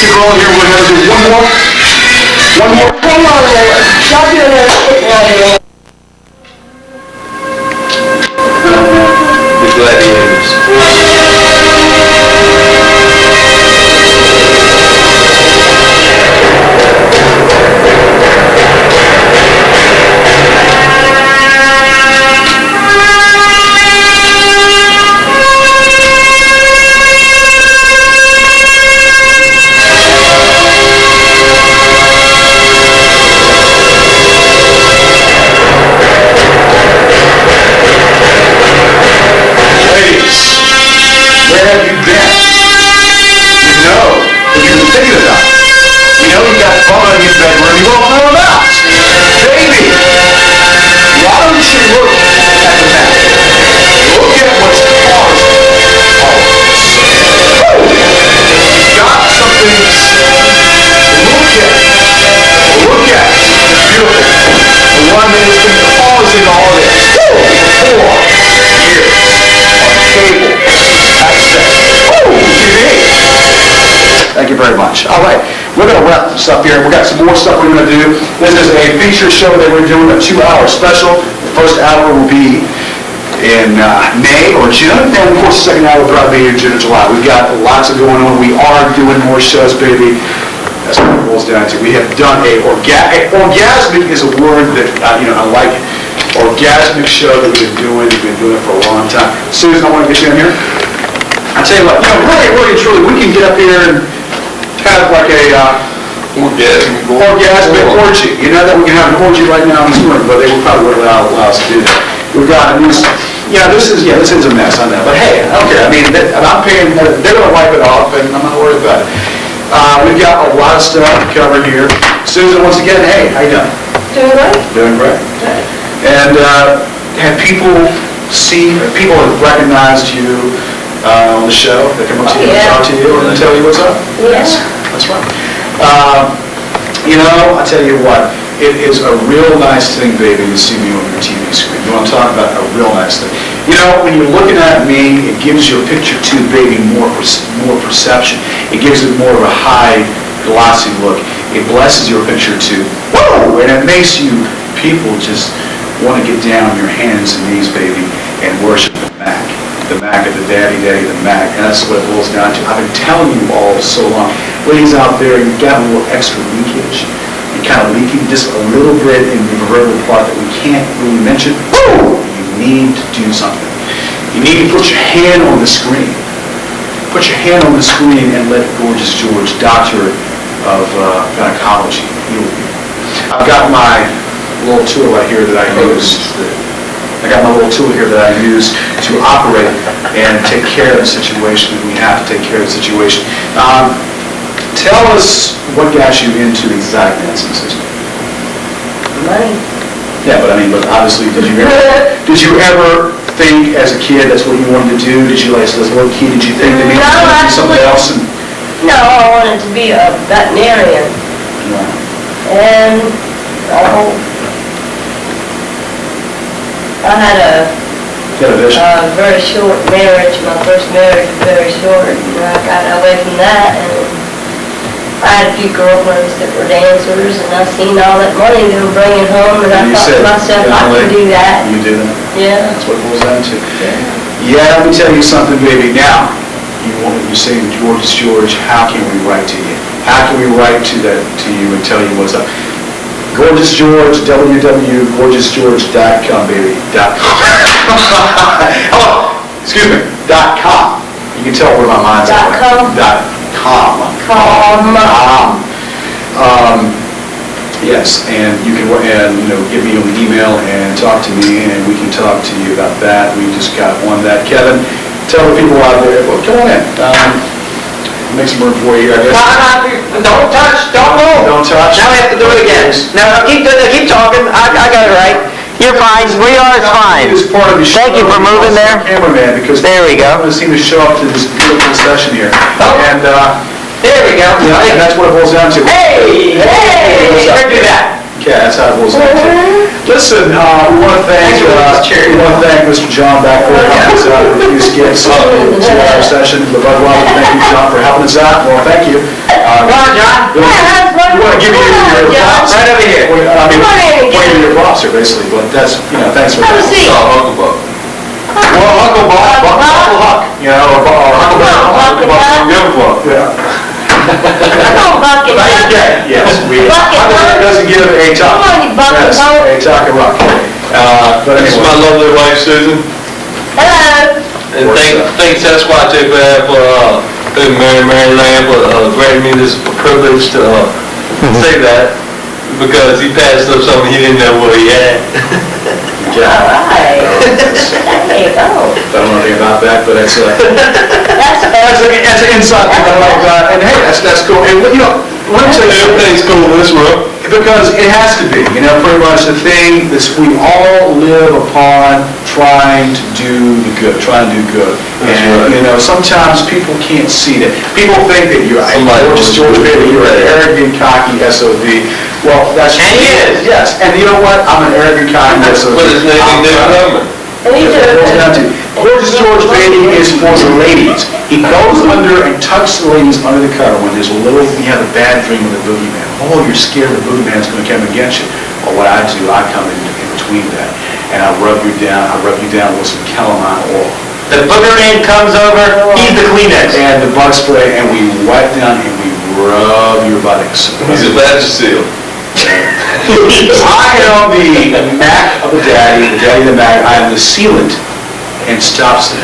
S8: You're all here, we're gonna do one more. One more.
S6: Hang on a minute. Y'all do another hit now here.
S7: The Gladiators.
S8: Ladies,
S4: stuff here. We've got some more stuff we're going to do. This is a feature show that we're doing, a 2-hour special. The first hour will be in May or June, and of course the second hour will probably be in June or July. We've got lots of going on. We are doing more shows, baby. That's what it boils down to. We have done orgasmic is a word that, I like it. Orgasmic show that we've been doing it for a long time. Susan, I want to get you in here. I tell you what, really and truly, we can get up here and have like a orgasmic orgy. You know that we can have an orgy right now in this room, but they would probably wouldn't allow us to do that. We've got a new, this is a mess, I know, but hey, I don't care. I mean, I'm paying, they're going to wipe it off, and I'm not worried about it. We've got a lot of stuff to cover here. Susan, once again, hey, how you doing?
S6: Doing great.
S4: Doing great. And have people have recognized you on the show? They come up to you and talk to you and tell you what's up?
S6: Yes.
S4: That's right. I tell you what, it is a real nice thing, baby, to see me on your TV screen. You want to talk about a real nice thing. When you're looking at me, it gives your picture tube, baby, more perception. It gives it more of a high, glossy look. It blesses your picture tube. Woo! And it makes you people just want to get down on your hands and knees, baby, and worship the Mac. The Mac of the daddy, the Mac. And that's what it boils down to. I've been telling you all so long. Ladies out there, you've got a little extra leakage. You're kind of leaking just a little bit in the vertebral part that we can't really mention. Woo! You need to do something. You need to put your hand on the screen. Put your hand on the screen and let Gorgeous George, Doctor of Gynecology, heal you. I've got my little tool right here that I use. To operate and take care of the situation that we have to take care of the situation. Tell us what got you into the exotic dancing system.
S6: Money.
S4: Yeah, but obviously, did you ever think as a kid that's what you wanted to do? Did you, as a little kid, did you think that maybe you wanted to do something else?
S6: No, I wanted to be a veterinarian. And I had a very short marriage. My first marriage was very short, and I got away from that. And I had a few girlfriends that were dancers, and I seen all that money they were bringing home, and I thought to myself, I can do that.
S4: You do that?
S6: Yeah.
S4: That's what it boils down to. Yeah, let me tell you something, baby. Now, you say, George, how can we write to you? How can we write to you and tell you what's up? Gorgeous George, www.gorgeousgeorge.com, baby. Excuse me. .com. You can tell where my mind's at. .com. Yes, and you can get me on the email and talk to me, and we can talk to you about that. We just got on that. Kevin, tell the people out there. Well, come on in. Make some room for you, I guess.
S3: Don't touch, don't move.
S4: Don't touch.
S3: Now we have to do it again. No, keep talking. I got it right. You're fine. We are fine. Thank you for moving there.
S4: Cameraman, because
S3: there we go.
S4: I seem to show up to this beautiful session here. And
S3: there we go.
S4: And that's what it boils down to.
S3: Hey, do that.
S4: Okay, that's how it boils down to. Listen, we want to thank Mr. John back for helping us out with a few skits to our session. The Bud Robin, thank you, John, for helping us out. Well, thank you.
S3: Come on, John.
S4: We want to give you your props.
S3: Right over here.
S4: Give you your props here, basically. But that's, thanks for that.
S7: Uncle Buck.
S4: Well, Uncle Buck, Uncle Huck, or Uncle Buck. Yeah. Yes, Huck doesn't give a talk. Yes, a talk of rock. But
S7: This is my
S4: anyway.
S7: lovely wife, Susan.
S6: Hello.
S7: And thanks Sasquatch for Mary Lamb for granting me this privilege to say that, because he passed up something he didn't know what he had.
S6: All right. There you go.
S4: I don't know anything about that, but that's
S6: That's
S4: an insight that I like that. And hey, that's cool. And let me tell you,
S7: Everything's cool in this world.
S4: because it has to be, pretty much the thing that we all live upon trying to do good. And, sometimes people can't see that. People think that you're just George Bailey, you're an arrogant, cocky SOB. Well, that's
S3: And he is.
S4: Yes, and you know what? I'm an arrogant, cocky SOB.
S7: But it's nothing to do with government.
S6: Me too.
S5: Gorgeous George, baby, is for the ladies. He goes under and tucks the ladies under the cover when there's a little, you have a bad dream of the boogeyman. Oh, you're scared the boogeyman's going to come against you. Well, what I do, I come in between that, and I rub you down with some calamine oil.
S3: The boogerman comes over, he's the Kleenex.
S5: And the bug spray, and we wipe down and we rub your buttocks.
S7: He's a Vagisil.
S5: I am the Mac of the daddy of the Mac. I am the sealant and stops the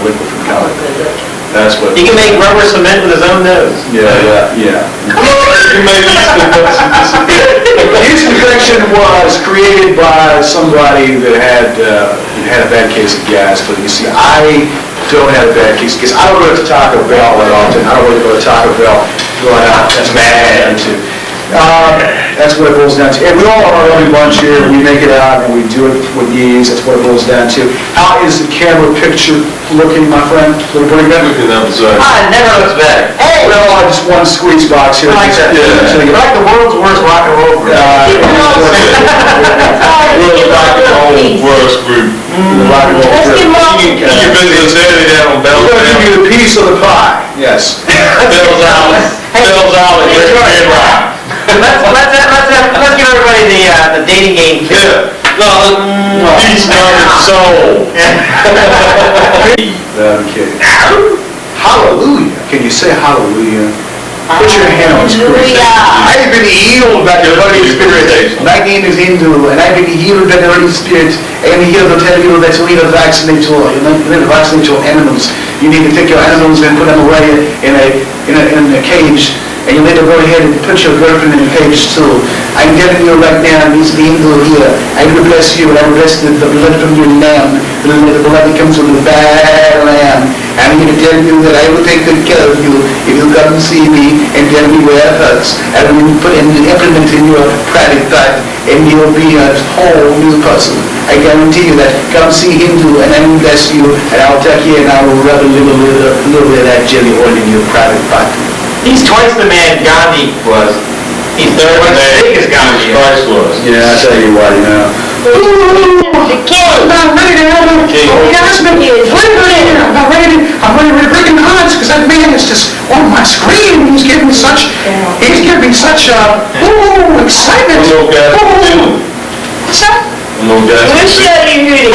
S5: liquid from coming. That's what.
S3: He can make rubber cement with his own nose.
S5: Yeah. Yeast infection was created by somebody that had a bad case of gas, but you see, I don't have a bad case of gas. I don't go to Taco Bell that often. I don't really go to Taco Bell going out. That's bad too. That's what it boils down to. And we all are our own bunch here. We make it out and we do it with ease. That's what it boils down to. How is the camera picture looking, my friend? Looking pretty good?
S7: Looking up, sorry.
S3: Ah, it never looks better.
S5: Hey! Well, I just one squeeze box here.
S3: I like that.
S5: So you like the world's worst rock and roll group.
S7: Worst group.
S5: The rock and roll
S6: Let's
S5: group.
S6: give them all.
S7: You can visit us every day on Bell's
S5: We're going to give you the piece of the pie. Yes.
S7: Bell's Alley. Bell's Alley.
S3: Let's give everybody the dating game.
S7: Yeah. No, peace, love, and soul.
S5: Okay. Hallelujah. Can you say hallelujah? Put your hand on the screen. I've been healed by the Holy Spirit. My name is Hindu, and I've been healed by the Holy Spirit. I am here to tell you that you need to vaccinate your animals. You need to take your animals and put them away in a cage. And you need to go ahead and put your girlfriend in a cage too. I'm telling you right now, this angel here, I will bless you, and I will bless the blood from your lamb, the blood that comes from the bad lamb. I'm going to tell you that I will take good care of you if you come and see me and tell me where it hurts. I will put an implement in your private part, and you'll be a whole new person. I guarantee you that. Come see him too, and I will bless you, and I'll take you and I will rub a little bit of that jelly oil in your private part.
S3: He's twice the man Gandhi was. He's third as big as Gandhi.
S7: Christ was.
S5: Yeah, I tell you what,
S6: The king.
S5: I'm ready to have a orgasmic. I'm ready to break in hearts because that man is just on my screen. He's giving me such excitement. What's that?
S6: We'll show you who the king is.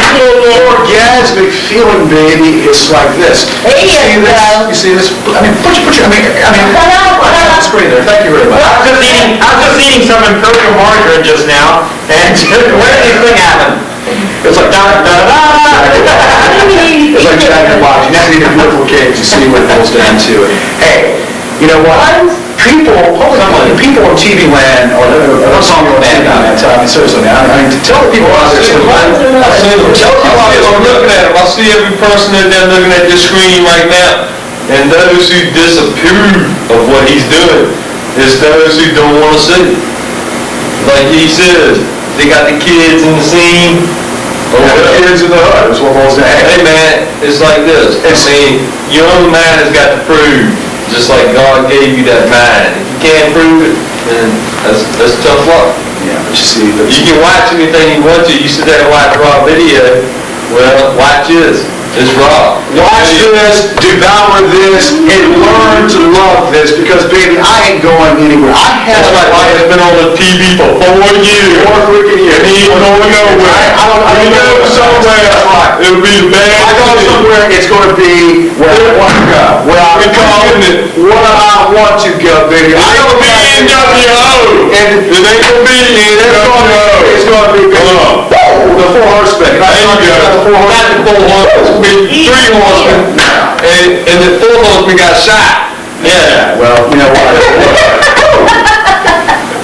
S5: Orgasmic feeling, baby, it's like this. You see this? I mean, put your, on the screen there. Thank you very much.
S3: I was just eating some imperial margarine just now, and where did this thing happen?
S5: It's like it's like Jack in the Box. You never eat a beautiful cake to see what it boils down to. Hey, you know what? People in TV land, or what's on your land now, seriously, man. I mean, tell the people out there.
S7: Tell people out there, I'm looking at them. I see every person in there looking at this screen right now. And those who disapprove of what he's doing is those who don't want to see. Like he says, they got the kids in the scene.
S5: The kids in the hood is what boils down.
S7: Hey man, it's like this. I mean, your own mind has got to prove, just like God gave you that mind. If you can't prove it, then that's tough luck.
S5: Yeah, but you see,
S7: You can watch anything you want to. You sit there and watch raw video. Well, watch this. It's raw.
S5: watch this, devour this, and learn to love this, because baby, I ain't going anywhere.
S7: That's why Mike has been on the TV for 4 years.
S5: 4 freaking years.
S7: And he ain't going nowhere.
S5: I don't go somewhere.
S7: It'll be the bad.
S5: I go somewhere, it's going to be where I want to go. Where I want to go, baby.
S7: It's going to be NWO.
S5: And
S7: it ain't going to be NWO.
S5: It's going to be the 4 horsemen.
S7: There you go. Not the 4 horsemen. It's 3 horsemen. And the 4 horsemen got shot. Yeah.
S5: Well, you know what?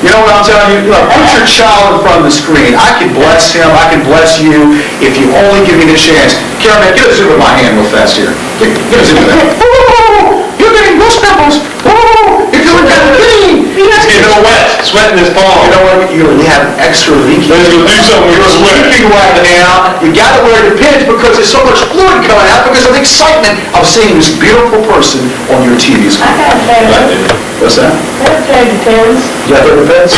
S5: You know what I'm telling you? Look, put your child in front of the screen. I can bless him. I can bless you if you only give me the chance. Karen, man, get a zoom of my hand real fast here. Get a zoom of that. You're getting goose pimples. You're doing that thing.
S7: It's getting a little wet. Sweating his palm.
S5: You know what? You have extra leaking.
S7: Let's go do something with
S5: You're
S7: sweat.
S5: leaking right now. You got to wear the pins because there's so much fluid coming out because of the excitement of seeing this beautiful person on your TV screen.
S6: I got a pair of
S5: What's that?
S6: depends.
S5: You got the pins?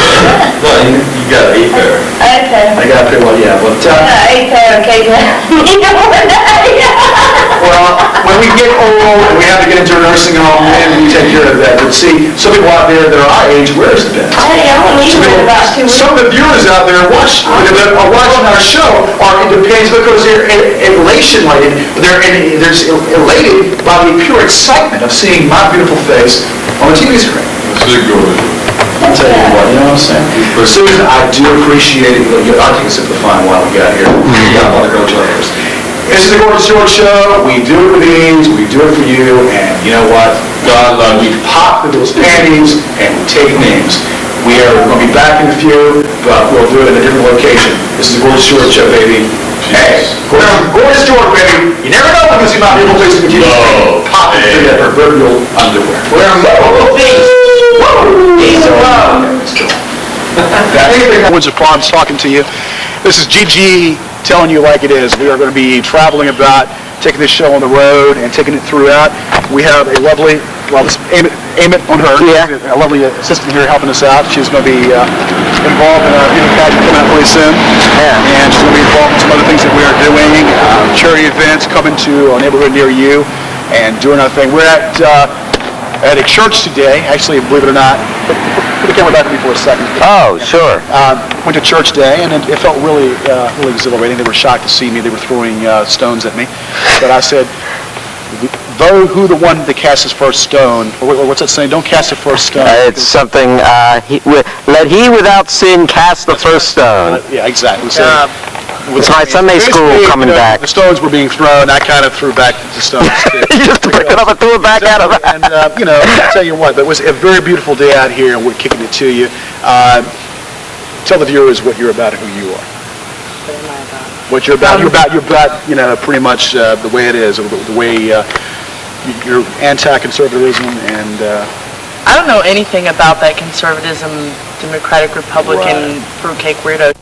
S7: No, you got 8 pair.
S6: Okay.
S5: I got a pair. Well, yeah, but.
S6: 8 pair of cake. You know what?
S5: Well, when we get old and we have to get into a nursing home, then we take care of that. But see, some people out there that are our age, where's the beds?
S6: Hey, I don't need it about 2 weeks.
S5: Some of the viewers out there watching our show are independent because they're elated by the pure excitement of seeing my beautiful face on the TV screen. I'll tell you what, you know what I'm saying? Susan, I do appreciate it. I'll take a sip of the fine while we got here. We got all the girl players. This is the Gorgeous George Show. We do it with ease. We do it for you. And you know what? God love you. We pop through those panties and we take names. We're going to be back in a few, but we'll do it in a different location. This is the Gorgeous George Show, baby. Hey, Gorgeous George, baby. You never know when you might be able to continue popping through that proverbial underwear. We're multiple things. These are
S4: Woods of Farms talking to you. This is GG telling you like it is. We are going to be traveling about, taking this show on the road and taking it throughout. We have a lovely, let's aim it on her. Yeah. A lovely assistant here helping us out. She's going to be involved in our beauty pageant coming out really soon. Yeah. And she's going to be involved in some other things that we are doing, charity events coming to a neighborhood near you, and doing our thing. We're at a church today, actually, believe it or not. Put the camera back on me for a second.
S3: Oh, sure.
S4: Went to church today, and it felt really exhilarating. They were shocked to see me. They were throwing stones at me. But I said, though who the one that casts his first stone, or what's that saying? Don't cast the first stone.
S3: It's something, let he without sin cast the first stone.
S4: Yeah, exactly. So,
S3: it's my Sunday school coming back.
S4: The stones were being thrown. I kind of threw back the stones.
S3: You just picked it up and threw it back at him.
S4: And, I'll tell you what, it was a very beautiful day out here, and we're kicking it to you. Tell the viewers what you're about and who you are. What you're about. You're about, pretty much the way it is, the way you're anti-conservatism, and...
S9: I don't know anything about that conservatism, Democratic, Republican, fruitcake weirdo.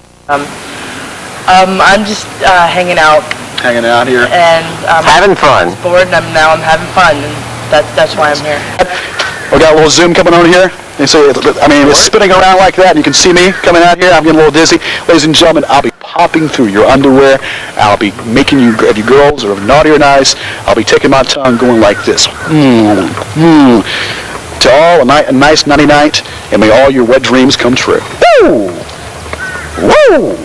S9: I'm just hanging out.
S4: Hanging out here.
S9: And
S3: having fun.
S9: I'm bored, and I'm having fun, and that's why I'm here.
S4: We got a little zoom coming on here. And so, it's spinning around like that, and you can see me coming out here. I'm getting a little dizzy. Ladies and gentlemen, I'll be popping through your underwear. I'll be making you girls that are naughty or nice. I'll be taking my tongue going like this. To all, a nice nutty night, and may all your wet dreams come true. Woo! Woo!